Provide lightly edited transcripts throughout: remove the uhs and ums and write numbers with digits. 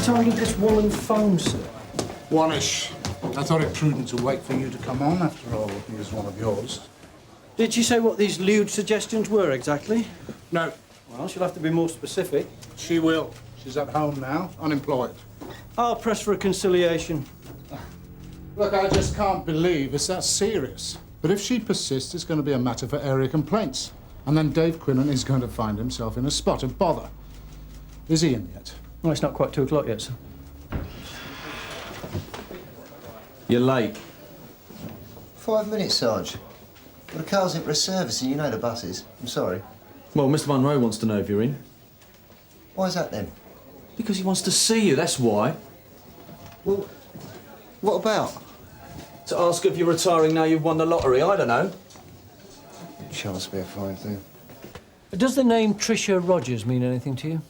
time did this woman phone, sir? 1-ish. I thought it prudent to wait for you to come on. After all, he was one of yours. Did she say what these lewd suggestions were exactly? No. Well, she'll have to be more specific. She will. She's at home now, unemployed. I'll press for a conciliation. Look, I just can't believe it's that serious. But if she persists, it's going to be a matter for area complaints. And then Dave Quinnan is going to find himself in a spot of bother. Is he in yet? Well, it's not quite 2 o'clock yet, sir. You're late. 5 minutes, Sarge. Well, the car's in for a service and you know the buses. I'm sorry. Well, Mr. Munro wants to know if you're in. Why's that then? Because he wants to see you, that's why. Well, what about? To ask if you're retiring now you've won the lottery, I don't know. Chance be a fine thing. Does the name Tricia Rogers mean anything to you?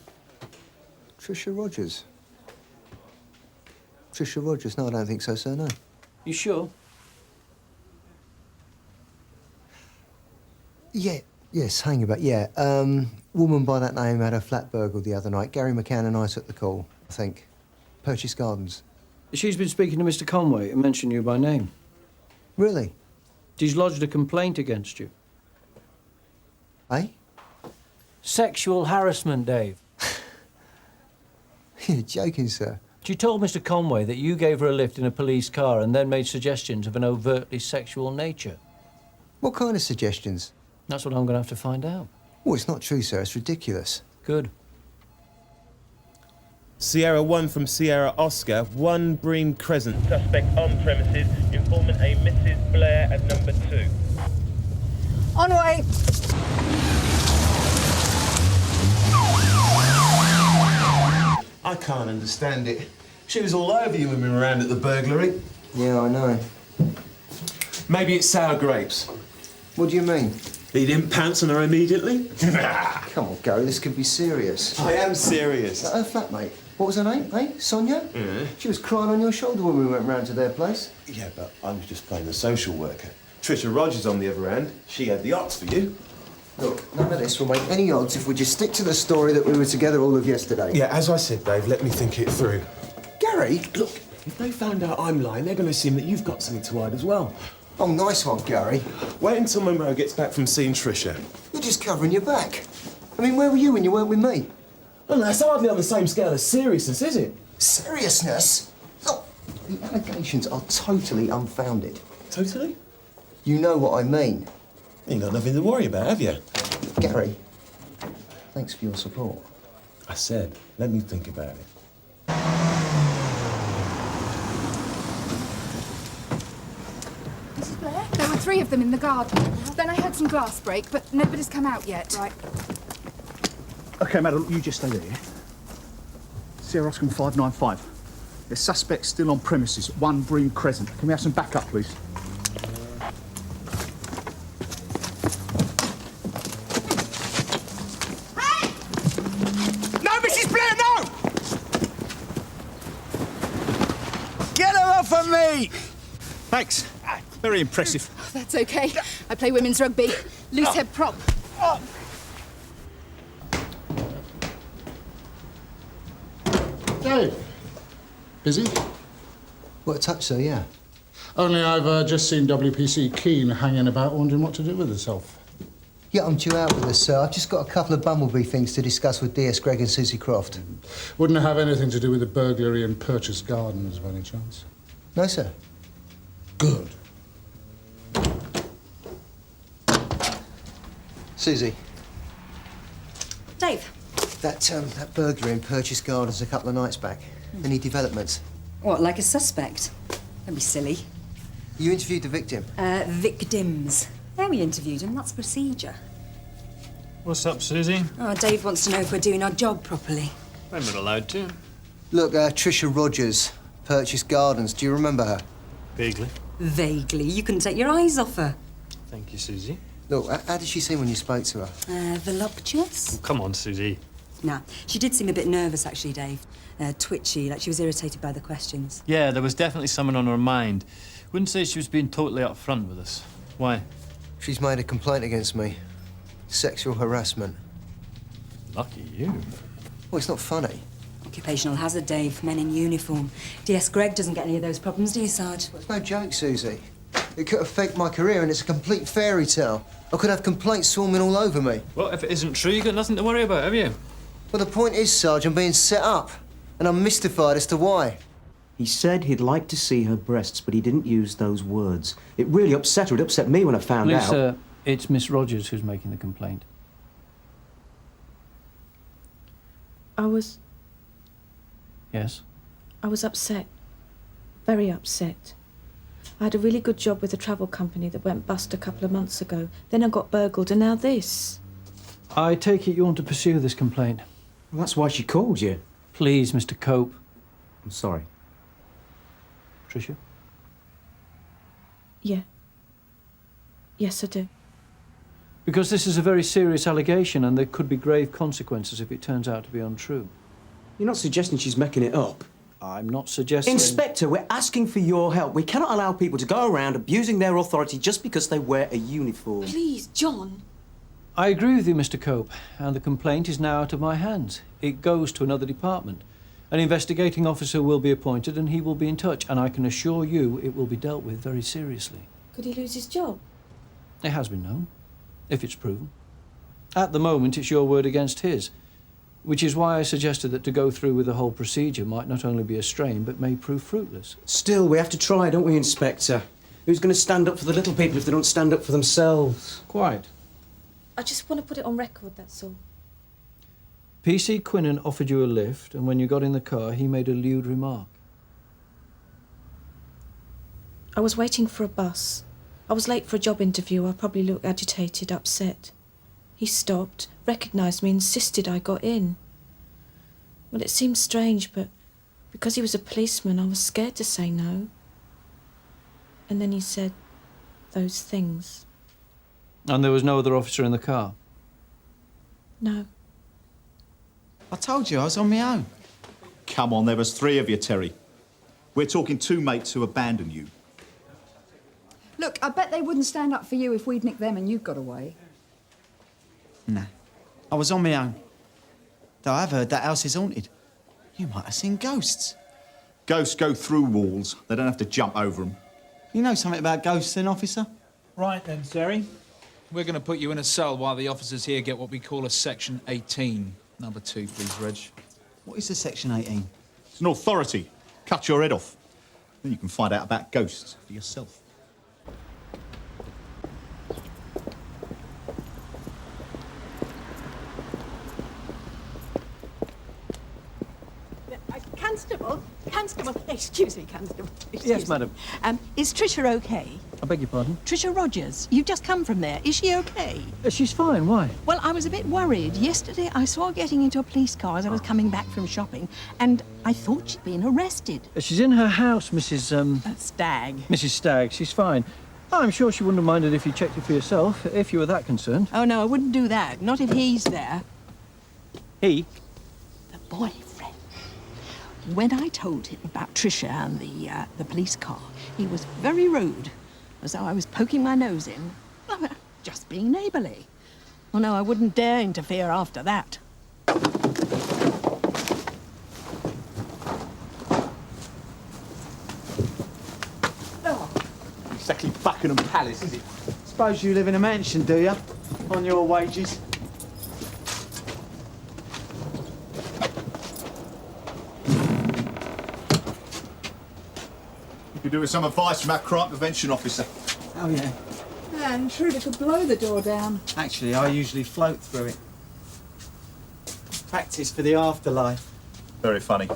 Tricia Rogers? Tricia Rogers? No, I don't think so, sir, no. You sure? Yeah, yes, hang about, yeah. Woman by that name had her flat burgled the other night. Gary McCann and I took the call, I think. Purchase Gardens. She's been speaking to Mr. Conway and mentioned you by name. Really? She's lodged a complaint against you. Eh? Sexual harassment, Dave. You're joking, sir. She told Mr. Conway that you gave her a lift in a police car and then made suggestions of an overtly sexual nature. What kind of suggestions? That's what I'm going to have to find out. Well, it's not true, sir. It's ridiculous. Good. Sierra 1 from Sierra Oscar, 1 Bream Crescent. Suspect on premises, informant a Mrs. Blair at number 2. On way. I can't understand it. She was all over you when we were around at the burglary. Yeah, I know. Maybe it's sour grapes. What do you mean? He didn't pounce on her immediately? Come on, Gary, this could be serious. I am serious. Her flatmate. What was her name, eh? Sonia? Yeah. She was crying on your shoulder when we went round to their place. Yeah, but I was just playing the social worker. Tricia Rogers, on the other hand, she had the odds for you. Look, none of this will make any odds if we just stick to the story that we were together all of yesterday. Yeah, as I said, Dave, let me think it through. Gary? Look, if they find out I'm lying, they're going to assume that you've got something to hide as well. Oh, nice one, Gary. Wait until Monroe gets back from seeing Tricia. You're just covering your back. I mean, where were you when you weren't with me? Well, that's hardly on the same scale as seriousness, is it? Seriousness? Oh, the allegations are totally unfounded. Totally? You know what I mean. You got nothing to worry about, have you? Gary, thanks for your support. I said, let me think about it. Mrs. Blair? There were 3 of them in the garden. Then I heard some glass break, but nobody's come out yet. Right. OK, madam, you just stay there, yeah? Sierra Oscar 595. The suspect's still on premises, 1 Bream Crescent. Can we have some backup, please? Hey! No, Mrs. Blair, no! Get her off of me! Thanks. Very impressive. Oh, that's OK. I play women's rugby. Loose head prop. Dave. Busy? What a touch, sir, yeah. Only I've just seen WPC Keane hanging about wondering what to do with herself. Yeah, I'm due out with this, sir. I've just got a couple of bumblebee things to discuss with DS Greig and Susie Croft. Wouldn't it have anything to do with the burglary and purchase gardens by any chance? No, sir. Good. Susie. Dave. That burglary in Purchase Gardens a couple of nights back. Any developments? What, like a suspect? Don't be silly. You interviewed the victim? Victims. Yeah, we interviewed him. That's procedure. What's up, Susie? Oh, Dave wants to know if we're doing our job properly. I'm not allowed to. Look, Tricia Rogers, Purchase Gardens. Do you remember her? Vaguely. Vaguely. You couldn't take your eyes off her. Thank you, Susie. Look, how did she seem when you spoke to her? Voluptuous? Oh, come on, Susie. Nah, she did seem a bit nervous, actually, Dave. Twitchy, like she was irritated by the questions. Yeah, there was definitely someone on her mind. Wouldn't say she was being totally upfront with us. Why? She's made a complaint against me. Sexual harassment. Lucky you. Well, it's not funny. Occupational hazard, Dave. Men in uniform. DS Greig doesn't get any of those problems, do you, Sarge? It's no joke, Susie. It could affect my career, and it's a complete fairy tale. I could have complaints swarming all over me. Well, if it isn't true, you've got nothing to worry about, have you? Well, the point is, Sarge, I'm being set up, and I'm mystified as to why. He said he'd like to see her breasts, but he didn't use those words. It really upset her. It upset me when I found out. Lisa, it's Miss Rogers who's making the complaint. Yes? I was upset. Very upset. I had a really good job with a travel company that went bust a couple of months ago. Then I got burgled, and now this. I take it you want to pursue this complaint. Well, that's why she called you. Please, Mr. Cope. I'm sorry. Tricia? Yeah. Yes, I do. Because this is a very serious allegation and there could be grave consequences if it turns out to be untrue. You're not suggesting she's making it up? I'm not suggesting... Inspector, we're asking for your help. We cannot allow people to go around abusing their authority just because they wear a uniform. Please, John. I agree with you, Mr. Cope, and the complaint is now out of my hands. It goes to another department. An investigating officer will be appointed and he will be in touch, and I can assure you it will be dealt with very seriously. Could he lose his job? It has been known, if it's proven. At the moment, it's your word against his, which is why I suggested that to go through with the whole procedure might not only be a strain, but may prove fruitless. Still, we have to try, don't we, Inspector? Who's going to stand up for the little people if they don't stand up for themselves? Quite. I just want to put it on record, that's all. PC Quinnan offered you a lift, and when you got in the car, he made a lewd remark. I was waiting for a bus. I was late for a job interview. I probably looked agitated, upset. He stopped, recognised me, insisted I got in. Well, it seemed strange, but because he was a policeman, I was scared to say no. And then he said those things. And there was no other officer in the car? No. I told you I was on my own. Come on, there was 3 of you, Terry. We're talking 2 mates who abandoned you. Look, I bet they wouldn't stand up for you if we'd nicked them and you'd got away. Nah, I was on my own. Though I've heard that house is haunted. You might have seen ghosts. Ghosts go through walls. They don't have to jump over them. You know something about ghosts then, officer? Right then, Terry. We're going to put you in a cell while the officers here get what we call a Section 18. Number 2, please, Reg. What is a Section 18? It's an authority. Cut your head off. Then you can find out about ghosts for yourself. Constable, excuse me, Constable. Yes, madam. Is Tricia okay? I beg your pardon? Tricia Rogers, you've just come from there. Is she okay? She's fine. Why? Well, I was a bit worried. Yesterday I saw her getting into a police car as I was coming back from shopping, and I thought she'd been arrested. She's in her house, Mrs. Stagg. Mrs. Stagg. She's fine. I'm sure she wouldn't have minded if you checked it for yourself, if you were that concerned. Oh, no, I wouldn't do that. Not if he's there. He? The boyfriend. When I told him about Tricia and the police car, he was very rude, as though I was poking my nose in. Oh, just being neighbourly. Oh, no, I wouldn't dare interfere after that. Exactly Buckingham Palace, is it? Suppose you live in a mansion, do you? On your wages? You could do with some advice from our crime prevention officer. Oh, yeah. And Trudie could blow the door down. Actually, I usually float through it. Practice for the afterlife. Very funny.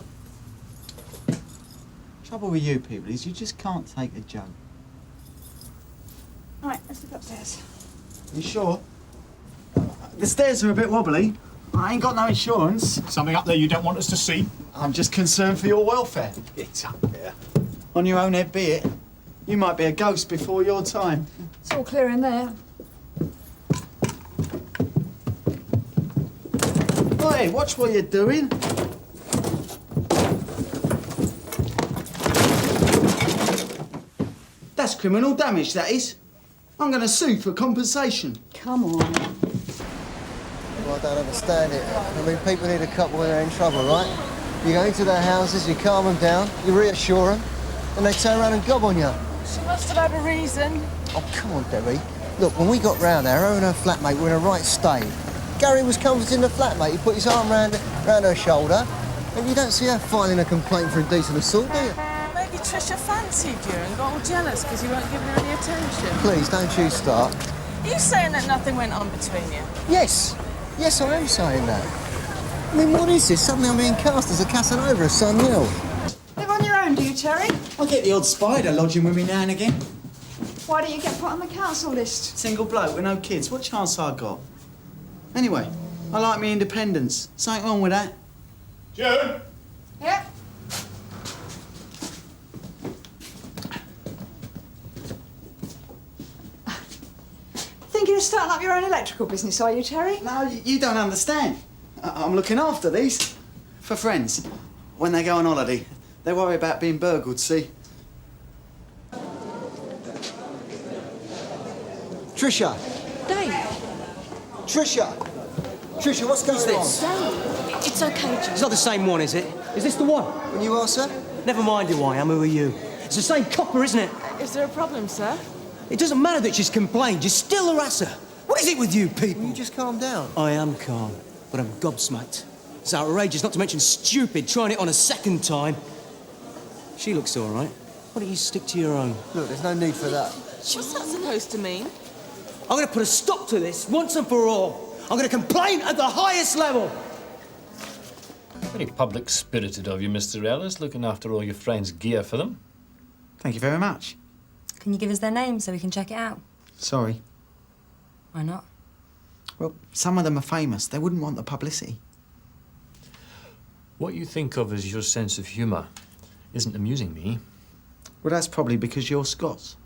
Trouble with you people is you just can't take a joke. All right, let's look upstairs. You sure? The stairs are a bit wobbly. I ain't got no insurance. Something up there you don't want us to see? I'm just concerned for your welfare. It's up there. On your own head be it. You might be a ghost before your time. It's all clear in there. Oi, watch what you're doing. That's criminal damage, that is. I'm going to sue for compensation. Come on. Well, I don't understand it. I mean, people need a couple when they're in trouble, right? You go into their houses, you calm them down, you reassure them, and they turn around and gob on you. She must have had a reason. Oh, come on, Debbie. Look, when we got round there, her and her flatmate were in a right state. Gary was comforting the flatmate. He put his arm round her shoulder, and you don't see her filing a complaint for indecent assault, do you? Maybe Trisha fancied you and got all jealous because you weren't giving her any attention. Please, don't you start. Are you saying that nothing went on between you? Yes. Yes, I am saying that. I mean, what is this? Suddenly I'm being cast as a Casanova of some hill. Live on your own, do you, Terry? I get the odd spider lodging with me now and again. Why don't you get put on the council list? Single bloke with no kids. What chance I got? Anyway, I like me independence. Something wrong with that. June? Yep. Thinking of starting up your own electrical business, are you, Terry? No, you don't understand. I'm looking after these. For friends. When they go on holiday, they worry about being burgled, see? Trisha. Dave. Trisha. Trisha, what's going on? It's okay, Jim. It's not the same one, is it? Is this the one? And you are, sir? Never mind who I am, who are you? It's the same copper, isn't it? Is there a problem, sir? It doesn't matter that she's complained, you still harass her. What is it with you people? Will you just calm down? I am calm, but I'm gobsmacked. It's outrageous, not to mention stupid, trying it on a second time. She looks all right. Why don't you stick to your own? Look, there's no need for that. What's that supposed to mean? I'm going to put a stop to this, once and for all. I'm going to complain at the highest level. Very public-spirited of you, Mr. Ellis, looking after all your friends' gear for them. Thank you very much. Can you give us their names so we can check it out? Sorry. Why not? Well, some of them are famous. They wouldn't want the publicity. What you think of as your sense of humour isn't amusing me. Well, that's probably because you're Scots.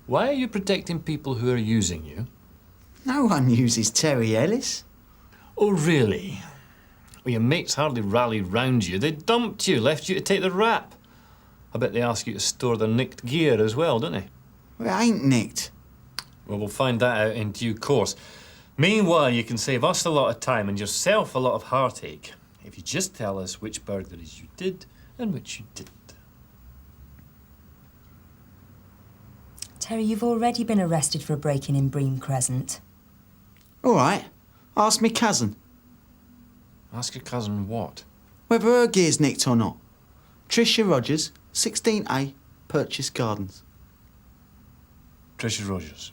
Why are you protecting people who are using you? No one uses Terry Ellis. Oh, really? Well, your mates hardly rallied round you. They dumped you, left you to take the rap. I bet they ask you to store their nicked gear as well, don't they? Well, it ain't nicked. Well, we'll find that out in due course. Meanwhile, you can save us a lot of time and yourself a lot of heartache if you just tell us which burglaries you did and which you didn't. Terry, you've already been arrested for a break-in in Bream Crescent. All right. Ask me cousin. Ask your cousin what? Whether her gear's nicked or not. Tricia Rogers, 16A, Purchase Gardens. Tricia Rogers.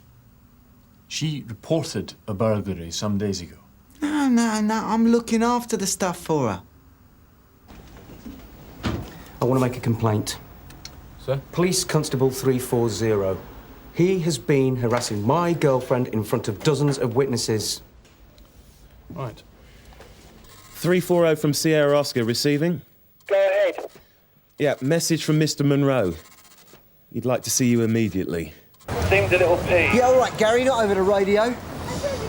She reported a burglary some days ago. No, I'm looking after the stuff for her. I want to make a complaint. Sir? Police Constable 340. He has been harassing my girlfriend in front of dozens of witnesses. Right. 340 from Sierra Oscar receiving. Go ahead. Yeah, message from Mr. Monroe. He'd like to see you immediately. Seems a little peeved. Yeah, all right, Gary, not over the radio.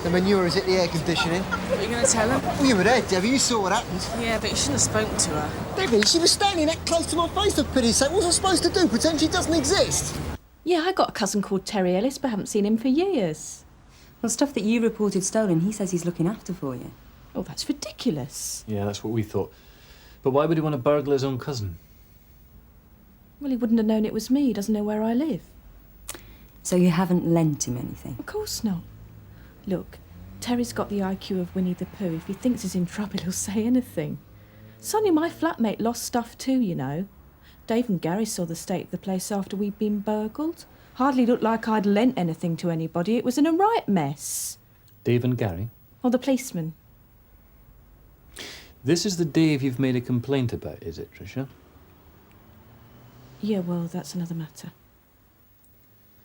The manure is at the air conditioning. What are you going to tell him? Well, you were there, Debbie. You saw what happened. Yeah, but you shouldn't have spoken to her. Debbie, she was standing that close to my face, for pity's sake. What was I supposed to do? Pretend she doesn't exist? Yeah, I got a cousin called Terry Ellis, but haven't seen him for years. Well, stuff that you reported stolen, he says he's looking after for you. Oh, that's ridiculous. Yeah, that's what we thought. But why would he want to burgle his own cousin? Well, he wouldn't have known it was me. He doesn't know where I live. So you haven't lent him anything? Of course not. Look, Terry's got the IQ of Winnie the Pooh. If he thinks he's in trouble, he'll say anything. Sonny, my flatmate, lost stuff too, you know. Dave and Gary saw the state of the place after we'd been burgled. Hardly looked like I'd lent anything to anybody. It was in a right mess. Dave and Gary? Or the policeman. This is the Dave you've made a complaint about, is it, Tricia? Yeah, well, that's another matter.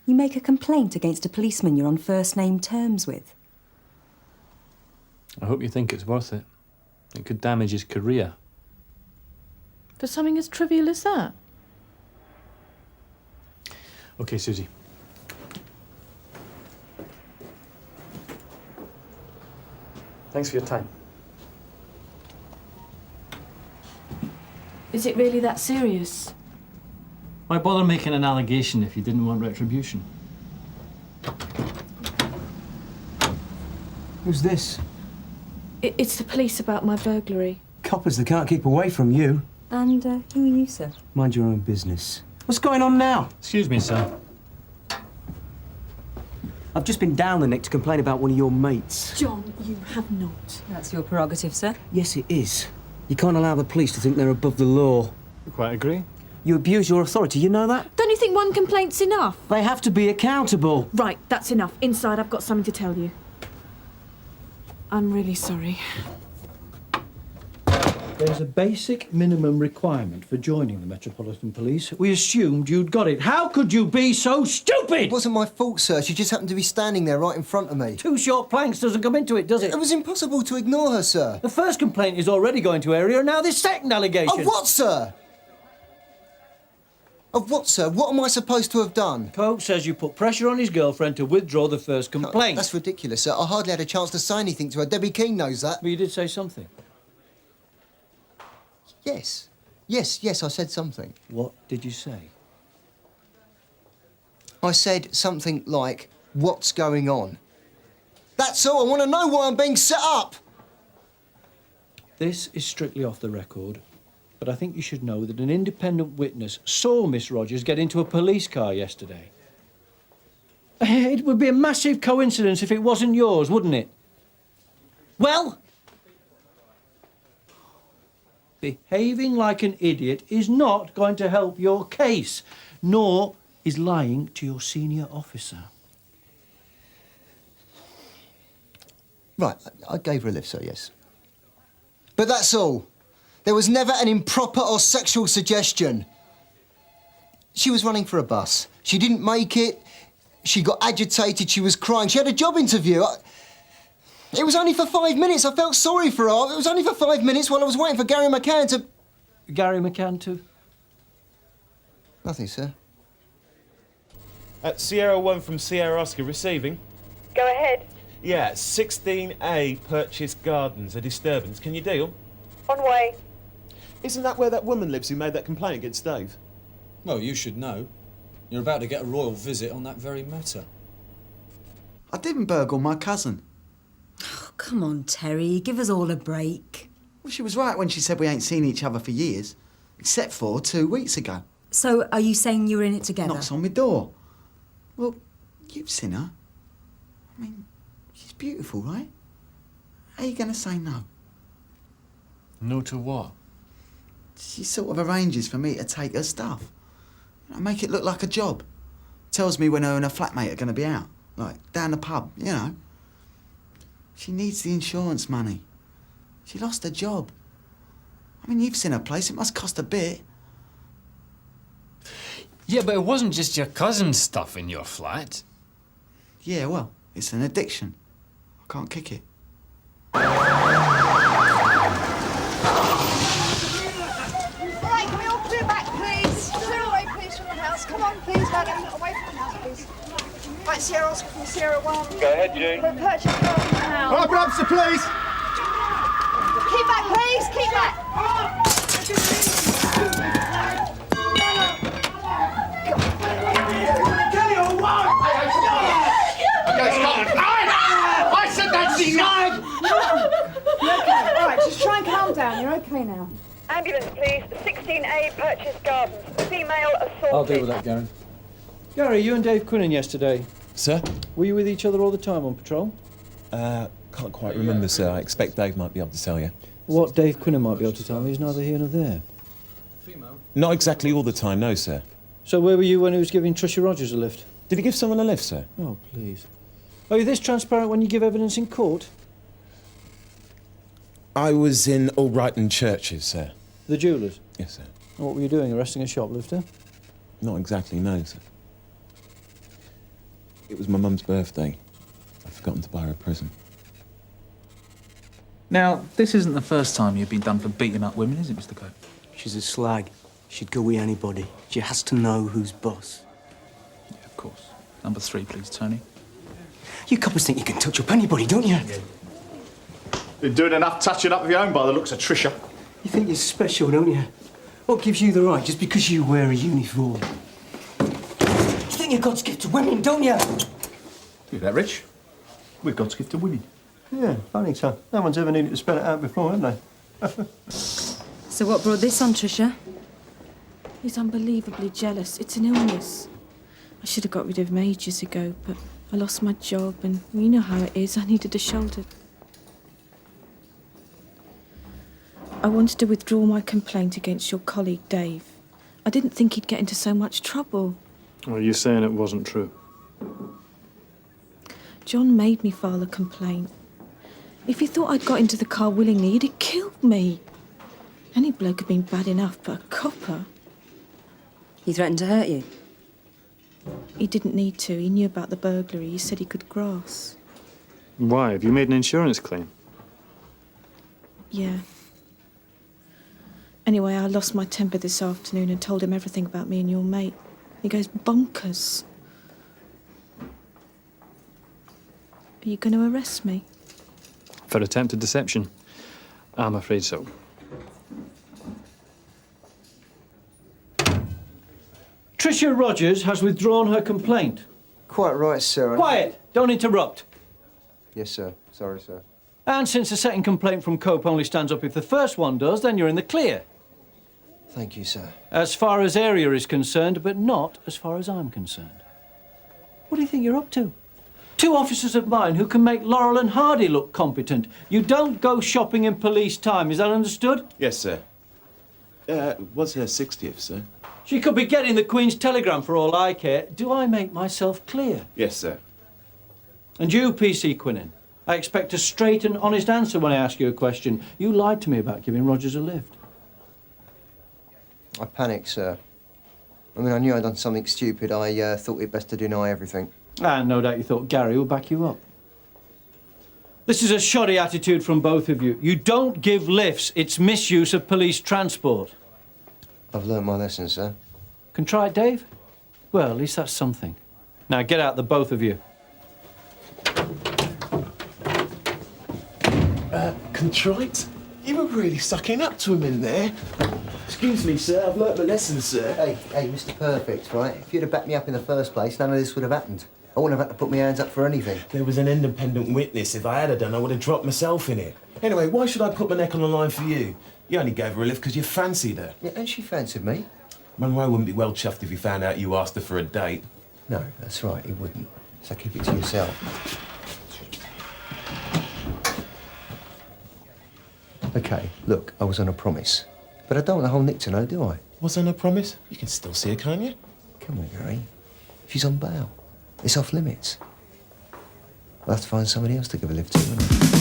You make a complaint against a policeman you're on first-name terms with? I hope you think it's worth it. It could damage his career. For something as trivial as that? OK, Susie. Thanks for your time. Is it really that serious? Why bother making an allegation if you didn't want retribution? Who's this? It's the police about my burglary. Coppers that can't keep away from you. And who are you, sir? Mind your own business. What's going on now? Excuse me, sir. I've just been down the neck to complain about one of your mates. John, you have not. That's your prerogative, sir. Yes, it is. You can't allow the police to think they're above the law. I quite agree. You abuse your authority, you know that? Don't you think one complaint's enough? They have to be accountable. Right, that's enough. Inside, I've got something to tell you. I'm really sorry. There's a basic minimum requirement for joining the Metropolitan Police. We assumed you'd got it. How could you be so stupid? It wasn't my fault, sir. She just happened to be standing there right in front of me. 2 short planks doesn't come into it, does it? It was impossible to ignore her, sir. The first complaint is already going to area, and now this second allegation. Of what, sir? Of what, sir? What am I supposed to have done? Cope says you put pressure on his girlfriend to withdraw the first complaint. That's ridiculous, sir. I hardly had a chance to say anything to her. Debbie Keane knows that. But you did say something. Yes. Yes, I said something. What did you say? I said something like, what's going on? That's all. I want to know why I'm being set up. This is strictly off the record, but I think you should know that an independent witness saw Miss Rogers get into a police car yesterday. It would be a massive coincidence if it wasn't yours, wouldn't it? Well, behaving like an idiot is not going to help your case, nor is lying to your senior officer. Right, I gave her a lift, sir, yes. But that's all. There was never an improper or sexual suggestion. She was running for a bus. She didn't make it. She got agitated. She was crying. She had a job interview. It was only for 5 minutes. I felt sorry for her. It was only for 5 minutes while I was waiting for Gary McCann to... Gary McCann to... Nothing, sir. Sierra 1 from Sierra Oscar receiving. Go ahead. Yeah, 16A Purchase Gardens, a disturbance. Can you deal? On way. Isn't that where that woman lives who made that complaint against Dave? Well, you should know. You're about to get a royal visit on that very matter. I didn't burgle my cousin. Oh, come on, Terry. Give us all a break. Well, she was right when she said we ain't seen each other for years, except for 2 weeks ago. So, are you saying you were in it together? Knocks on my door. Well, you've seen her. I mean, she's beautiful, right? How are you going to say no? No to what? She sort of arranges for me to take her stuff. Make it look like a job. Tells me when her and her flatmate are going to be out. Like, down the pub, you know. She needs the insurance money. She lost her job. I mean, you've seen her place. It must cost a bit. Yeah, but it wasn't just your cousin's stuff in your flat. Yeah, well, it's an addiction. I can't kick it. Right, can we all clear back, please? Clear away, please, from the house. Come on, please, madam. Away from the house, please. Right, Sierra Oscar from Sierra 1. Go ahead, June. We're purchasing the house. Right, Brabster, please. Keep back, please. Keep back. Kelly, or what? Okay, stop. I said that's enough. All right, just try and calm down. You're okay now. Ambulance, please. 16A Purchase Gardens. Female assaulted. I'll deal with that, Gary. Gary, you and Dave Quinnan yesterday. Sir? Were you with each other all the time on patrol? Can't quite remember, sir. I expect Dave might be able to tell you. What Dave Quinnan might be able to tell me is neither here nor there. Not exactly all the time, no, sir. So where were you when he was giving Tricia Rogers a lift? Did he give someone a lift, sir? Oh, please. Are you this transparent when you give evidence in court? I was in Albrighton Churches, sir. The jewellers? Yes, sir. And what were you doing, arresting a shoplifter? Not exactly, no, sir. It was my mum's birthday. I'd forgotten to buy her a present. Now, this isn't the first time you've been done for beating up women, is it, Mr. Cope? She's a slag. She'd go with anybody. She has to know who's boss. Yeah, of course. Number 3, please, Tony. You coppers think you can touch up anybody, don't you? Been doing enough touching up of your own by the looks of Tricia. You think you're special, don't you? What gives you the right just because you wear a uniform? You think you're God's gift to women, don't you? You're that rich? We're God's gift to women. Yeah, funny, so. No one's ever needed to spell it out before, have they? So what brought this on, Tricia? He's unbelievably jealous. It's an illness. I should have got rid of him ages ago, but I lost my job, and you know how it is. I needed a shoulder. I wanted to withdraw my complaint against your colleague, Dave. I didn't think he'd get into so much trouble. Are you saying it wasn't true? John made me file a complaint. If he thought I'd got into the car willingly, he'd have killed me. Any bloke had been bad enough, but a copper. He threatened to hurt you? He didn't need to. He knew about the burglary. He said he could grass. Why? Have you made an insurance claim? Yeah. Anyway, I lost my temper this afternoon and told him everything about me and your mate. He goes bonkers. Are you going to arrest me? For attempted deception? I'm afraid so. Tricia Rogers has withdrawn her complaint. Quite right, sir. Quiet! Don't interrupt. Yes, sir. Sorry, sir. And since the second complaint from Cope only stands up if the first one does, then you're in the clear. Thank you, sir. As far as area is concerned, but not as far as I'm concerned. What do you think you're up to? 2 officers of mine who can make Laurel and Hardy look competent. You don't go shopping in police time, is that understood? Yes, sir. What's her 60th, sir? She could be getting the Queen's telegram for all I care. Do I make myself clear? Yes, sir. And you, PC Quinnan, I expect a straight and honest answer when I ask you a question. You lied to me about giving Rogers a lift. I panicked, sir. I mean, I knew I'd done something stupid. I thought it best to deny everything. And no doubt you thought Gary would back you up. This is a shoddy attitude from both of you. You don't give lifts. It's misuse of police transport. I've learnt my lesson, sir. Contrite, Dave? Well, at least that's something. Now get out, the both of you. Contrite? You were really sucking up to him in there. Excuse me, sir, I've learnt my lesson, sir. Hey, Mr. Perfect, right? If you'd have backed me up in the first place, none of this would have happened. I wouldn't have had to put my hands up for anything. There was an independent witness. If I had done, I would have dropped myself in it. Anyway, why should I put my neck on the line for you? You only gave her a lift because you fancied her. Yeah, and she fancied me. Monroe wouldn't be well chuffed if he found out you asked her for a date. No, that's right, he wouldn't. So keep it to yourself. OK, look, I was on a promise. But I don't want the whole Nick to know, do I? Was on a promise? You can still see her, can't you? Come on, Gary. She's on bail. It's off limits. I'll have to find somebody else to give a lift to, won't I?